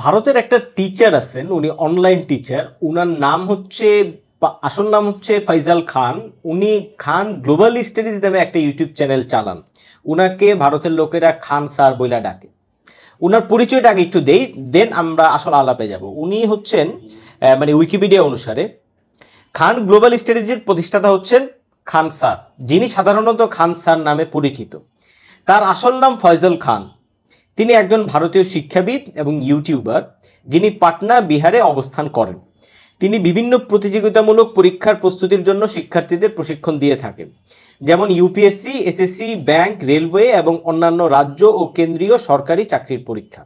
ভারতের একটা টিচার আছেন, উনি অনলাইন টিচার। উনার নাম হচ্ছে আসল নাম হচ্ছে ফাইজাল খান। উনি খান গ্লোবাল স্টাডিজ নামে একটা ইউটিউব চ্যানেল চালান। উনাকে ভারতের লোকেরা খান স্যার বইলা ডাকে। উনার পরিচয়টা আগে একটু দেই, দেন আমরা আসল আলাপে যাব। উনি হচ্ছেন মানে উইকিপিডিয়া অনুসারে খান গ্লোবাল স্টাডিজের প্রতিষ্ঠাতা হচ্ছেন খান স্যার, যিনি সাধারণত খান স্যার নামে পরিচিত। তার আসল নাম ফয়জল খান। তিনি একজন ভারতীয় শিক্ষাবিদ এবং ইউটিউবার, যিনি পাটনা, বিহারে অবস্থান করেন। তিনি বিভিন্ন প্রতিযোগিতামূলক পরীক্ষার প্রস্তুতির জন্য শিক্ষার্থীদের প্রশিক্ষণ দিয়ে থাকেন, যেমন ইউপিএসসি, এসএসসি, ব্যাংক, রেলওয়ে এবং অন্যান্য রাজ্য ও কেন্দ্রীয় সরকারি চাকরির পরীক্ষা।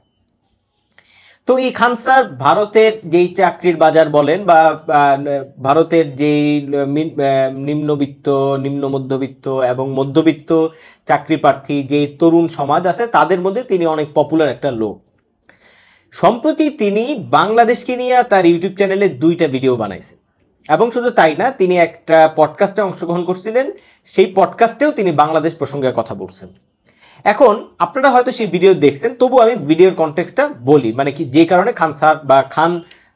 তো এই খান স্যার ভারতের যেই চাকরির বাজার বলেন বা ভারতের যেই নিম্নবিত্ত, নিম্ন মধ্যবিত্ত এবং মধ্যবিত্ত চাকরি প্রার্থী যে তরুণ সমাজ আছে, তাদের মধ্যে তিনি অনেক পপুলার একটা লোক। সম্প্রতি তিনি বাংলাদেশকে নিয়ে তার ইউটিউব চ্যানেলে 2টা ভিডিও বানাইছেন, এবং শুধু তাই না, তিনি একটা পডকাস্টে অংশগ্রহণ করছিলেন। সেই পডকাস্টেও তিনি বাংলাদেশ প্রসঙ্গে কথা বলছেন। এখন আপনারা হয়তো সেই ভিডিও দেখছেন, তবু আমি ভিডিওর কনটেক্সটটা বলি, মানে কি যে কারণে খান স্যার বা খান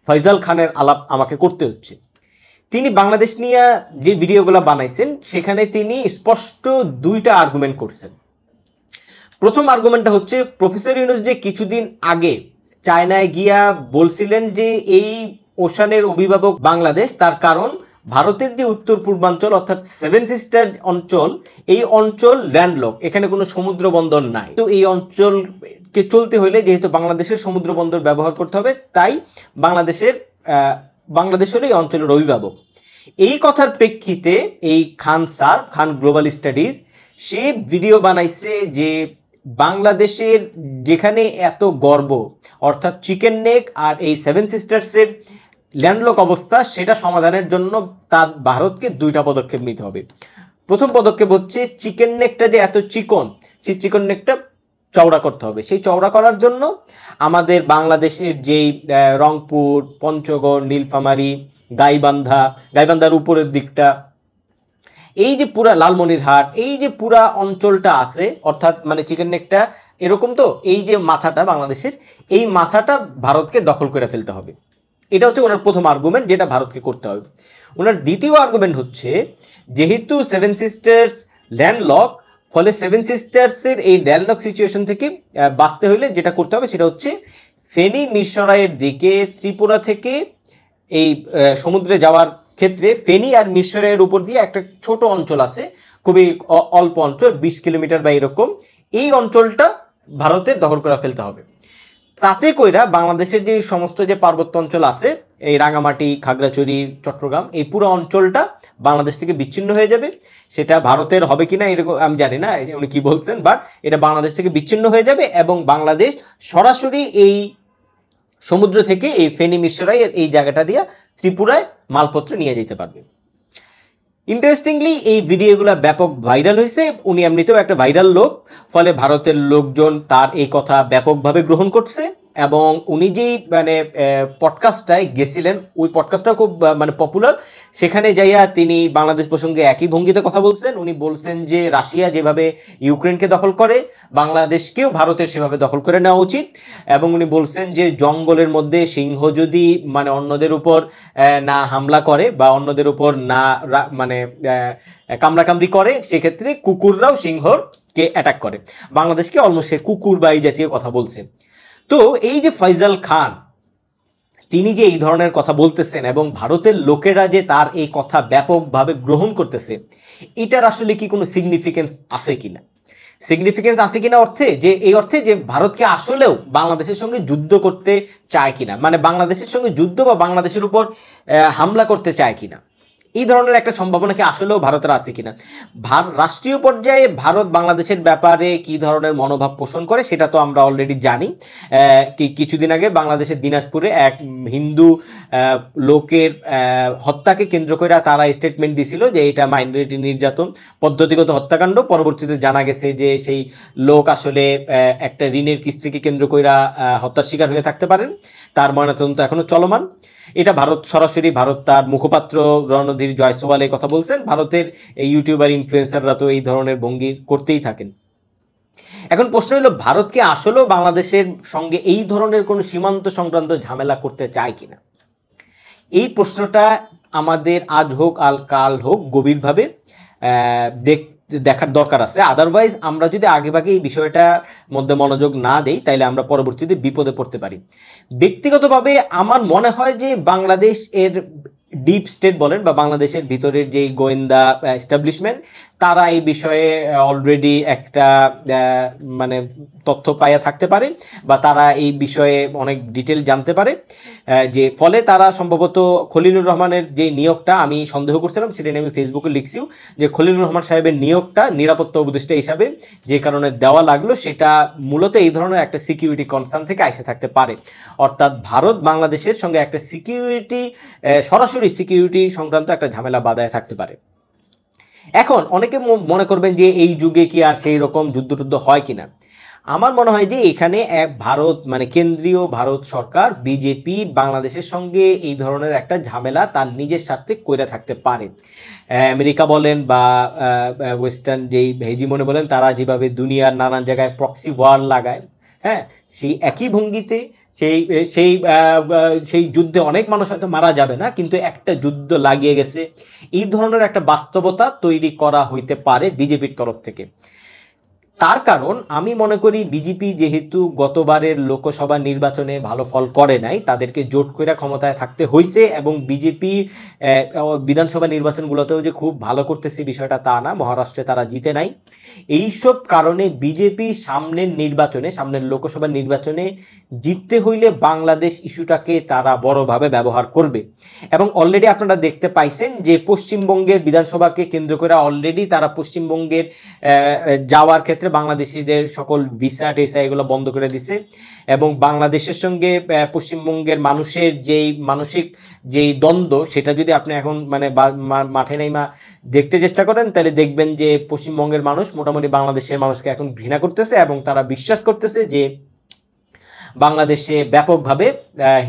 ফয়জাল খানের আলাপ আমাকে করতে হচ্ছে। তিনি বাংলাদেশ নিয়ে যে ভিডিওগুলো বানাইছেন, সেখানে তিনি স্পষ্ট 2টা আর্গুমেন্ট করছেন। প্রথম আর্গুমেন্টটা হচ্ছে, প্রফেসর ইউনূস যে কিছুদিন আগে চায়নায় গিয়া বলছিলেন যে এই ওশানের অভিভাবক বাংলাদেশ, তার কারণ ভারতের যে উত্তর পূর্বাঞ্চল অর্থাৎ 7 সিস্টার অঞ্চল, এই অঞ্চল ল্যান্ডলক, এখানে কোনো সমুদ্র বন্দর নাই। তো এই অঞ্চলকে চলতে হলে যেহেতু বাংলাদেশের সমুদ্র বন্দর ব্যবহার করতে হবে, তাই বাংলাদেশ হলো এই অঞ্চলের অভিভাবক। এই কথার প্রেক্ষিতে এই খান স্যার, খান গ্লোবাল স্টাডিজ, সে ভিডিও বানাইছে যে বাংলাদেশের যেখানে এত গর্ব, অর্থাৎ চিকেন নেক আর এই 7 সিস্টার্সের ল্যান্ডলক অবস্থা, সেটা সমাধানের জন্য তার ভারতকে 2টা পদক্ষেপ নিতে হবে। প্রথম পদক্ষেপ হচ্ছে চিকেন নেকটা যে এত চিকন, সেই চিকেন নেকটা চওড়া করতে হবে। সেই চওড়া করার জন্য আমাদের বাংলাদেশের যেই রংপুর, পঞ্চগড়, নীলফামারী, গাইবান্ধার উপরের দিকটা, এই যে পুরা লালমনিরহাট, এই যে পুরা অঞ্চলটা আছে, অর্থাৎ মানে চিকেন নেকটা এরকম, তো এই যে মাথাটা বাংলাদেশের, এই মাথাটা ভারতকে দখল করে ফেলতে হবে। এটা হচ্ছে ওনার প্রথম আর্গুমেন্ট, যেটা ভারতকে করতে হবে। ওনার দ্বিতীয় আর্গুমেন্ট হচ্ছে, যেহেতু 7 সিস্টার্স ল্যান্ডলক, ফলে 7 সিস্টার্সের এই ল্যান্ডলক সিচুয়েশন থেকে বাঁচতে হলে যেটা করতে হবে সেটা হচ্ছে ফেনী মিরসরাইয়ের দিকে, ত্রিপুরা থেকে এই সমুদ্রে যাওয়ার ক্ষেত্রে ফেনী আর মিরসরাইয়ের উপর দিয়ে একটা ছোট অঞ্চল আছে, খুবই অল্প অঞ্চল, 20 কিলোমিটার বা এরকম। এই অঞ্চলটা ভারতের দখল করে ফেলতে হবে। তাতে কইরা বাংলাদেশের যে সমস্ত যে পার্বত্য অঞ্চল আছে, এই রাঙামাটি, খাগড়াছড়ি, চট্টগ্রাম, এই পুরো অঞ্চলটা বাংলাদেশ থেকে বিচ্ছিন্ন হয়ে যাবে। সেটা ভারতের হবে কিনা এরকম আমি জানি না, উনি কি বলছেন, বাট এটা বাংলাদেশ থেকে বিচ্ছিন্ন হয়ে যাবে এবং বাংলাদেশ সরাসরি এই সমুদ্র থেকে এই ফেনী মিরসরাইয়ের এই জায়গাটা দিয়ে ত্রিপুরায় মালপত্র নিয়ে যেতে পারবে। ইন্টারেস্টিংলি এই ভিডিওগুলো ব্যাপক ভাইরাল হয়েছে। উনি এমনিতেও একটা ভাইরাল লোক, ফলে ভারতের লোকজন তার এই কথা ব্যাপকভাবে গ্রহণ করছে। এবং উনি যেই মানে পডকাস্টটায় গেছিলেন, ওই পডকাস্টটাও খুব মানে পপুলার। সেখানে যাইয়া তিনি বাংলাদেশ প্রসঙ্গে একই ভঙ্গিতে কথা বলছেন। উনি বলছেন যে রাশিয়া যেভাবে ইউক্রেনকে দখল করে, বাংলাদেশকেও ভারতের সেভাবে দখল করে নেওয়া উচিত। এবং উনি বলছেন যে জঙ্গলের মধ্যে সিংহ যদি মানে অন্যদের উপর না হামলা করে বা অন্যদের উপর না মানে কামড়াকামড়ি করে, সেক্ষেত্রে কুকুররাও সিংহকে অ্যাটাক করে। বাংলাদেশকে অলমোস্ট সে কুকুর বা এই জাতীয় কথা বলছে। তো এই যে ফয়জাল খান, তিনি যে এই ধরনের কথা বলতেছেন এবং ভারতের লোকেরা যে তার এই কথা ব্যাপকভাবে গ্রহণ করতেছে, এটার আসলে কি কোনো সিগনিফিকেন্স আছে কিনা? সিগনিফিকেন্স আছে কিনা অর্থে যে এই অর্থে যে ভারতকে আসলেও বাংলাদেশের সঙ্গে যুদ্ধ করতে চায় কিনা, মানে বাংলাদেশের সঙ্গে যুদ্ধ বা বাংলাদেশের উপর হামলা করতে চায় কিনা, এই ধরনের একটা সম্ভাবনা কি আসলেও ভারতের আছে কিনা। রাষ্ট্রীয় পর্যায়ে ভারত বাংলাদেশের ব্যাপারে কি ধরনের মনোভাব পোষণ করে সেটা তো আমরা অলরেডি জানি। কিছুদিন আগে বাংলাদেশের দিনাজপুরে এক হিন্দু লোকের হত্যাকে কেন্দ্র করে তারা স্টেটমেন্ট দিছিল যে এটা মাইনরিটি নির্যাতন, পদ্ধতিগত হত্যাকাণ্ড। পরবর্তীতে জানা গেছে যে সেই লোক আসলে একটা ঋণের কিস্তিকে কেন্দ্র করে হত্যার শিকার হয়ে থাকতে পারেন। তার ময়নাতদন্ত এখনো চলমান। এটা ভারত সরাসরি, ভারত তার মুখপাত্র রণধীর জয়সওয়াল এই কথা বলছেন। ভারতের এই ইউটিউবার ইনফ্লুয়েন্সাররা তো এই ধরনের ভঙ্গি করতেই থাকেন। এখন প্রশ্ন হলো, ভারত কি আসলেও বাংলাদেশের সঙ্গে এই ধরনের কোনো সীমান্ত সংক্রান্ত ঝামেলা করতে চায় কিনা? এই প্রশ্নটা আমাদের আজ হোক আল কাল হোক গভীরভাবে দেখার দরকার আছে। আদারওয়াইজ আমরা যদি আগেভাগে এই বিষয়টার মধ্যে মনোযোগ না দেই, তাইলে আমরা পরবর্তীতে বিপদে পড়তে পারি। ব্যক্তিগতভাবে আমার মনে হয় যে বাংলাদেশ এর ডিপ স্টেট বলেন বা বাংলাদেশের ভিতরের যে গোয়েন্দা এস্টাবলিশমেন্ট, তারা এই বিষয়ে অলরেডি একটা মানে তথ্য পাইয়া থাকতে পারে বা তারা এই বিষয়ে অনেক ডিটেল জানতে পারে, যে ফলে তারা সম্ভবত খলিলুর রহমানের যে নিয়োগটা আমি সন্দেহ করছিলাম, সেটা নিয়ে আমি ফেসবুকে লিখছিও যে খলিলুর রহমান সাহেবের নিয়োগটা নিরাপত্তা উপদেষ্টা হিসাবে যে কারণে দেওয়া লাগলো, সেটা মূলত এই ধরনের একটা সিকিউরিটি কনসার্ন থেকে এসে থাকতে পারে। অর্থাৎ ভারত বাংলাদেশের সঙ্গে একটা সিকিউরিটি, সরাসরি সিকিউরিটি সংক্রান্ত একটা ঝামেলা বাধায় থাকতে পারে। এখন অনেকে মনে করবেন যে এই যুগে কি আর সেই রকম যুদ্ধ হয় কিনা। আমার মনে হয় যে এখানে ভারত মানে কেন্দ্রীয় ভারত সরকার বিজেপি বাংলাদেশের সঙ্গে এই ধরনের একটা ঝামেলা তার নিজের স্বার্থে কইরা থাকতে পারে। আমেরিকা বলেন বা ওয়েস্টার্ন যেই হেজিমনি বলেন, তারা যেভাবে দুনিয়ার নানান জায়গায় প্রক্সি ওয়ার লাগায়, হ্যাঁ, সেই একই ভঙ্গিতে সেই সেই সেই যুদ্ধে অনেক মানুষ হয়তো মারা যাবে না, কিন্তু একটা যুদ্ধ লাগিয়ে গেছে, এই ধরনের একটা বাস্তবতা তৈরি করা হইতে পারে বিজেপির তরফ থেকে। তার কারণ আমি মনে করি বিজেপি যেহেতু গতবারের লোকসভা নির্বাচনে ভালো ফল করে নাই, তাদেরকে জোট করে ক্ষমতায় থাকতে হয়েছে, এবং বিজেপি বিধানসভা নির্বাচনগুলোতেও যে খুব ভালো করতেছে বিষয়টা তা না, মহারাষ্ট্রে তারা জিতে নাই। এইসব কারণে বিজেপি সামনের নির্বাচনে, সামনের লোকসভা নির্বাচনে জিততে হইলে বাংলাদেশ ইস্যুটাকে তারা বড়ভাবে ব্যবহার করবে। এবং অলরেডি আপনারা দেখতে পাইছেন যে পশ্চিমবঙ্গের বিধানসভাকে কেন্দ্র করে অলরেডি তারা পশ্চিমবঙ্গের যাওয়ার ক্ষেত্রে বাংলাদেশিদের সকল ভিসা টিসা এগুলো বন্ধ করে দিছে, এবং বাংলাদেশের সঙ্গে পশ্চিমবঙ্গের মানুষের যেই মানসিক যেই দ্বন্দ্ব, সেটা যদি আপনি এখন মানে মাঠে নাইমা দেখতে চেষ্টা করেন, তাহলে দেখবেন যে পশ্চিমবঙ্গের মানুষ মোটামুটি বাংলাদেশের মানুষকে এখন ঘৃণা করতেছে, এবং তারা বিশ্বাস করতেছে যে বাংলাদেশে ব্যাপকভাবে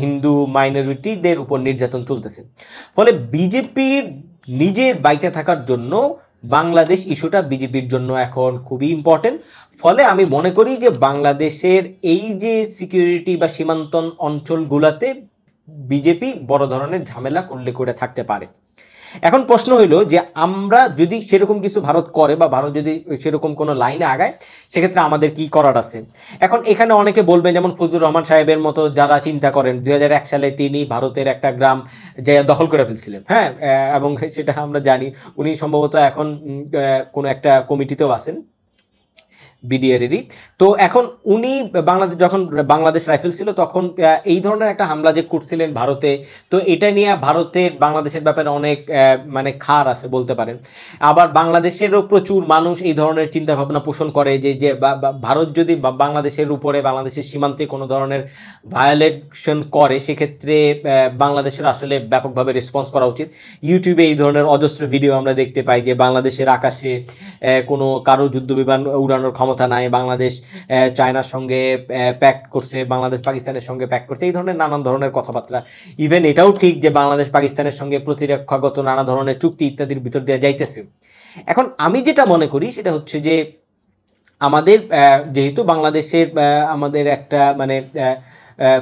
হিন্দু মাইনরিটিদের উপর নির্যাতন চলতেছে। ফলে বিজেপির নিজের বাইতে থাকার জন্য বাংলাদেশ ইস্যুটা বিজেপির জন্য এখন খুবই ইম্পর্টেন্ট। ফলে আমি মনে করি যে বাংলাদেশের এই যে সিকিউরিটি বা সীমান্তন অঞ্চলগুলোতে বিজেপি বড় ধরনের ঝামেলা করলে করে থাকতে পারে। এখন প্রশ্ন হইল যে আমরা যদি সেরকম কিছু ভারত করে বা ভারত যদি সেরকম কোনো লাইনে আগায়, সেক্ষেত্রে আমাদের কি করার আছে। এখন এখানে অনেকে বলবেন, যেমন ফজলুর রহমান সাহেবের মতো যারা চিন্তা করেন, 2001 সালে তিনি ভারতের একটা গ্রাম যে দখল করে ফেলছিলেন, হ্যাঁ, এবং সেটা আমরা জানি। উনি সম্ভবত এখন কোনো একটা কমিটিতেও আছেন বিডিআরেরই। তো এখন উনি যখন বাংলাদেশ রাইফেল ছিল, তখন এই ধরনের একটা হামলা যে করছিলেন ভারতে, তো এটা নিয়ে ভারতের বাংলাদেশের ব্যাপারে অনেক মানে খার আছে বলতে পারেন। আবার বাংলাদেশেরও প্রচুর মানুষ এই ধরনের চিন্তা ভাবনা পোষণ করে যে ভারত যদি বাংলাদেশের উপরে, বাংলাদেশের সীমান্তে কোনো ধরনের ভায়োলেশন করে, সেক্ষেত্রে বাংলাদেশের আসলে ব্যাপকভাবে রেসপন্স করা উচিত। ইউটিউবে এই ধরনের অজস্র ভিডিও আমরা দেখতে পাই যে বাংলাদেশের আকাশে কোনো কারো যুদ্ধ বিমান উড়ানোর ক্ষমতা নাই, বাংলাদেশ চায়নার সঙ্গে প্যাক্ট করছে, বাংলাদেশ পাকিস্তানের সঙ্গে প্যাক্ট করছে, এই ধরনের নানান ধরনের কথাবার্তা। ইভেন এটাও ঠিক যে বাংলাদেশ পাকিস্তানের সঙ্গে প্রতিরক্ষাগত নানা ধরনের চুক্তি ইত্যাদির ভিতর দিয়ে যাইতেছে। এখন আমি যেটা মনে করি সেটা হচ্ছে যে আমাদের যেহেতু বাংলাদেশের আমাদের একটা মানে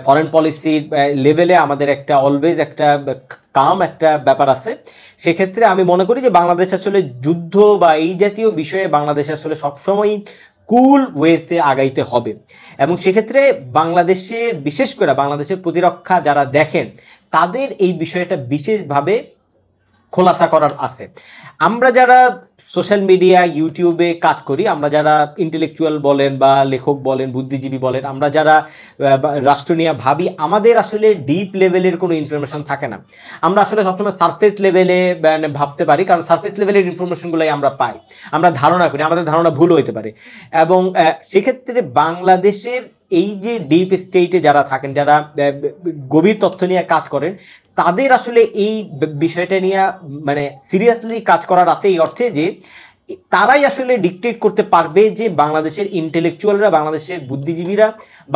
ফরেন পলিসির লেভেলে আমাদের একটা অলওয়েজ একটা কাম একটা ব্যাপার আছে, সেক্ষেত্রে আমি মনে করি যে বাংলাদেশ আসলে যুদ্ধ বা এই জাতীয় বিষয়ে বাংলাদেশ আসলে সবসময়ই কুল ওয়েতে আগাইতে হবে। এবং সেক্ষেত্রে বাংলাদেশের, বিশেষ করে বাংলাদেশের প্রতিরক্ষা যারা দেখেন, তাদের এই বিষয়টা বিশেষভাবে খোলাসা করার আছে। আমরা যারা সোশ্যাল মিডিয়া ইউটিউবে কাজ করি, আমরা যারা ইন্টেলেকচুয়াল বলেন বা লেখক বলেন, বুদ্ধিজীবী বলেন, আমরা যারা রাষ্ট্র নিয়ে ভাবি, আমাদের আসলে ডিপ লেভেলের কোনো ইনফরমেশন থাকে না। আমরা আসলে সবসময় সারফেস লেভেলে ভাবতে পারি, কারণ সারফেস লেভেলের ইনফরমেশনগুলোই আমরা পাই, আমরা ধারণা করি, আমাদের ধারণা ভুল হইতে পারে। এবং সেক্ষেত্রে বাংলাদেশের এই যে ডিপ স্টেটে যারা থাকেন, যারা গভীর তথ্য নিয়ে কাজ করেন, তাদের আসলে এই বিষয়টা নিয়ে মানে সিরিয়াসলি কাজ করার আছে, এই অর্থে যে তারাই আসলে ডিকটেট করতে পারবে যে বাংলাদেশের ইন্টেলেকচুয়ালরা, বাংলাদেশের বুদ্ধিজীবীরা,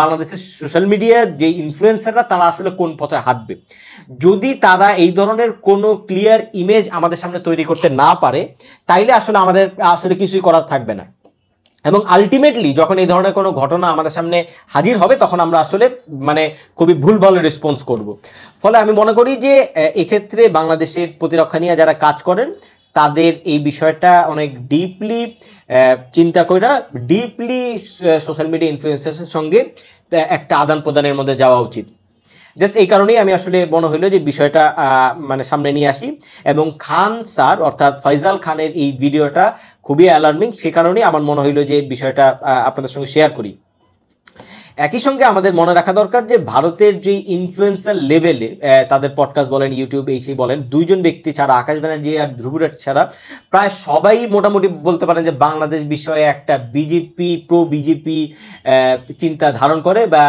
বাংলাদেশের সোশ্যাল মিডিয়ার যে ইনফ্লুয়েন্সাররা, তারা আসলে কোন পথে হাঁটবে। যদি তারা এই ধরনের কোনো ক্লিয়ার ইমেজ আমাদের সামনে তৈরি করতে না পারে, তাইলে আসলে আমাদের আসলে কিছুই করার থাকবে না। এবং আলটিমেটলি যখন এই ধরনের কোনো ঘটনা আমাদের সামনে হাজির হবে তখন আমরা আসলে মানে খুবই ভুলভাল রেসপন্স করব। ফলে আমি মনে করি যে এক্ষেত্রে বাংলাদেশের প্রতিরক্ষা নিয়ে যারা কাজ করেন তাদের এই বিষয়টা অনেক ডিপলি চিন্তা করে ডিপলি সোশ্যাল মিডিয়া ইনফ্লুয়েন্সার্সের সঙ্গে একটা আদান প্রদানের মধ্যে যাওয়া উচিত। জাস্ট এই কারণেই আমি আসলে মনে হইলো যে বিষয়টা মানে সামনে নিয়ে আসি, এবং খান স্যার অর্থাৎ ফয়সাল খানের এই ভিডিওটা খুবই অ্যালার্মিং, সে কারণেই আমার মনে হইলো যে বিষয়টা আপনাদের সঙ্গে শেয়ার করি। একই সঙ্গে আমাদের মনে রাখা দরকার যে ভারতের যে ইনফ্লুয়েন্সার লেভেলে তাদের পডকাস্ট বলেন, ইউটিউব এই সেই বলেন, দুইজন ব্যক্তি ছাড়া, আকাশ ব্যানার্জি আর ধ্রুব রাজ ছাড়া প্রায় সবাই মোটামুটি বলতে পারেন যে বাংলাদেশ বিষয়ে একটা বিজেপি প্রো বিজেপি চিন্তা ধারণ করে বা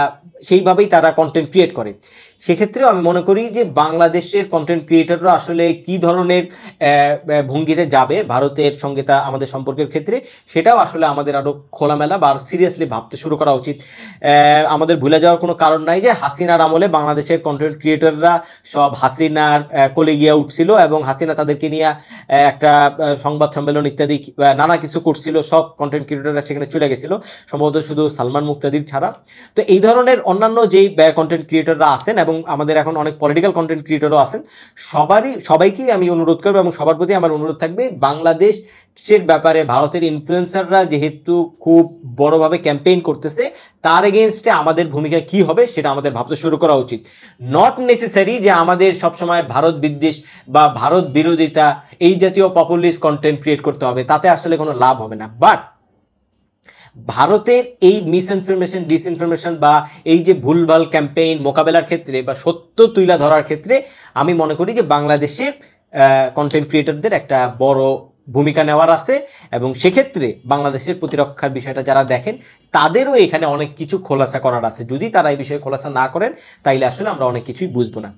সেইভাবেই তারা কন্টেন্ট ক্রিয়েট করে। সেক্ষেত্রেও আমি মনে করি যে বাংলাদেশের কন্টেন্ট ক্রিয়েটররা আসলে কি ধরনের ভঙ্গিতে যাবে ভারতের সঙ্গে তা আমাদের সম্পর্কের ক্ষেত্রে, সেটাও আসলে আমাদের আরও খোলামেলা বা সিরিয়াসলি ভাবতে শুরু করা উচিত। আমাদের ভুলে যাওয়ার কোনো কারণ নাই যে হাসিনার আমলে বাংলাদেশের কন্টেন্ট ক্রিয়েটররা সব হাসিনার কোলে গিয়ে উঠছিল এবং হাসিনা তাদেরকে নিয়ে একটা সংবাদ সম্মেলন ইত্যাদি নানা কিছু করছিল, সব কন্টেন্ট ক্রিয়েটররা সেখানে চলে গেছিল, সম্ভবত শুধু সালমান মুক্তাদির ছাড়া। তো এই ধরনের অন্যান্য যেই কন্টেন্ট ক্রিয়েটররা আছেন এবং আমাদের এখন অনেক পলিটিক্যাল কন্টেন্ট ক্রিয়েটরও আছেন, সবাইকেই আমি অনুরোধ করবো এবং সবার প্রতি আমার অনুরোধ থাকবে বাংলাদেশের ব্যাপারে ভারতের ইনফ্লুয়েন্সাররা যেহেতু খুব বড়ভাবে ক্যাম্পেইন করতেছে, তার এগেনস্টে আমাদের ভূমিকা কি হবে সেটা আমাদের ভাবতে শুরু করা উচিত। নট নেসেসারি যে আমাদের সবসময় ভারত বিদ্বেষ বা ভারত বিরোধিতা এই জাতীয় পপুলিস্ট কন্টেন্ট ক্রিয়েট করতে হবে, তাতে আসলে কোনো লাভ হবে না। বাট ভারতের এই মিসইনফরমেশন ডিসইনফরমেশন বা এই যে ভুলভাল ক্যাম্পেইন মোকাবেলার ক্ষেত্রে বা সত্য তুলে ধরার ক্ষেত্রে আমি মনে করি যে বাংলাদেশের কন্টেন্ট ক্রিয়েটরদের একটা বড় ভূমিকা নেওয়ার আছে, এবং সেক্ষেত্রে বাংলাদেশের প্রতিরক্ষার বিষয়টা যারা দেখেন তাদেরও এখানে অনেক কিছু খোলাসা করার আছে। যদি তারা এই বিষয়ে খোলাসা না করেন তাইলে আসলে আমরা অনেক কিছুই বুঝবো না।